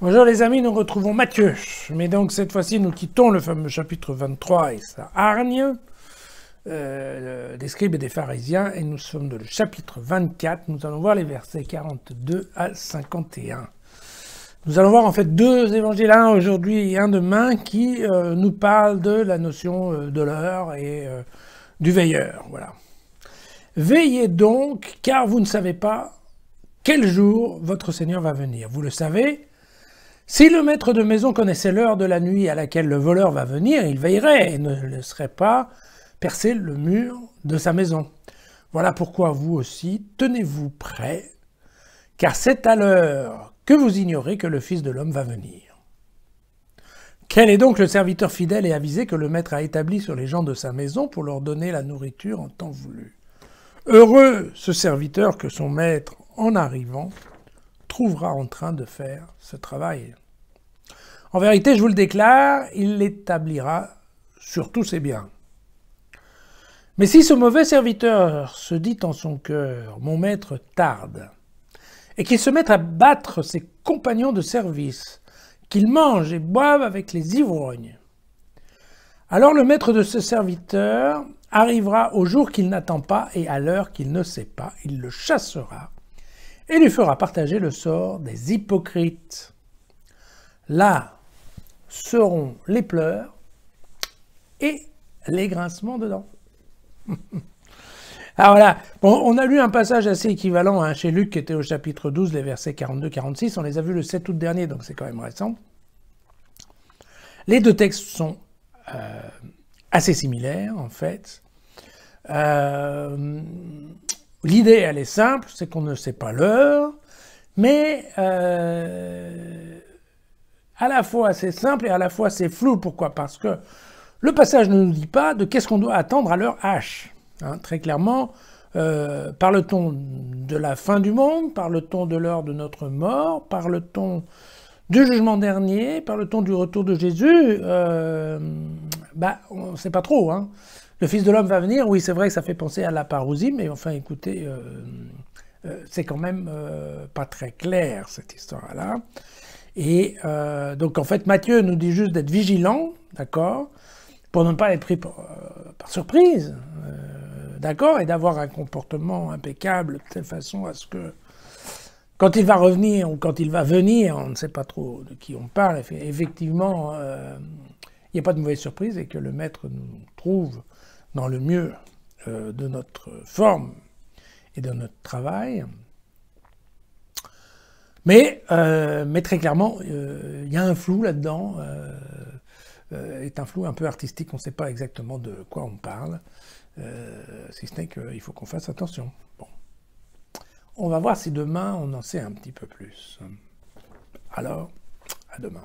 Bonjour les amis, nous retrouvons Matthieu. Mais donc cette fois-ci, nous quittons le fameux chapitre 23 et sa hargne des scribes et des pharisiens, et nous sommes dans le chapitre 24. Nous allons voir les versets 42 à 51. Nous allons voir en fait deux évangiles, un aujourd'hui et un demain, qui nous parlent de la notion de l'heure et du veilleur. Voilà. Veillez donc, car vous ne savez pas quel jour votre Seigneur va venir. Vous le savez. Si le maître de maison connaissait l'heure de la nuit à laquelle le voleur va venir, il veillerait et ne laisserait pas percer le mur de sa maison. Voilà pourquoi vous aussi, tenez-vous prêts, car c'est à l'heure que vous ignorez que le Fils de l'homme va venir. Quel est donc le serviteur fidèle et avisé que le maître a établi sur les gens de sa maison pour leur donner la nourriture en temps voulu? Heureux ce serviteur que son maître, en arrivant, trouvera en train de faire ce travail. En vérité, je vous le déclare, il l'établira sur tous ses biens. Mais si ce mauvais serviteur se dit en son cœur « Mon maître tarde », et qu'il se mette à battre ses compagnons de service, qu'il mange et boive avec les ivrognes, alors le maître de ce serviteur arrivera au jour qu'il n'attend pas et à l'heure qu'il ne sait pas, il le chassera et lui fera partager le sort des hypocrites. Là seront les pleurs et les grincements de dents. Alors voilà, bon, on a lu un passage assez équivalent chez Luc qui était au chapitre 12, les versets 42-46. On les a vus le 7 août dernier, donc c'est quand même récent. Les deux textes sont assez similaires, en fait. L'idée, elle est simple, c'est qu'on ne sait pas l'heure, mais à la fois c'est simple et à la fois c'est flou. Pourquoi? Parce que le passage ne nous dit pas de qu'est-ce qu'on doit attendre à l'heure H. Très clairement, parle-t-on de la fin du monde? Parle-t-on de l'heure de notre mort? Parle-t-on du jugement dernier? Parle-t-on du retour de Jésus? On ne sait pas trop. Le Fils de l'homme va venir, oui c'est vrai que ça fait penser à la parousie, mais enfin écoutez, c'est quand même pas très clair cette histoire-là. Et donc en fait Matthieu nous dit juste d'être vigilant, d'accord, pour ne pas être pris par surprise, d'accord, et d'avoir un comportement impeccable de telle façon à ce que quand il va revenir ou quand il va venir, on ne sait pas trop de qui on parle, effectivement, il n'y a pas de mauvaise surprise et que le maître nous trouve dans le mieux de notre forme et de notre travail. Mais très clairement, il y a un flou là-dedans, est un flou un peu artistique, on ne sait pas exactement de quoi on parle, si ce n'est qu'il faut qu'on fasse attention. Bon. On va voir si demain on en sait un petit peu plus. Alors, à demain.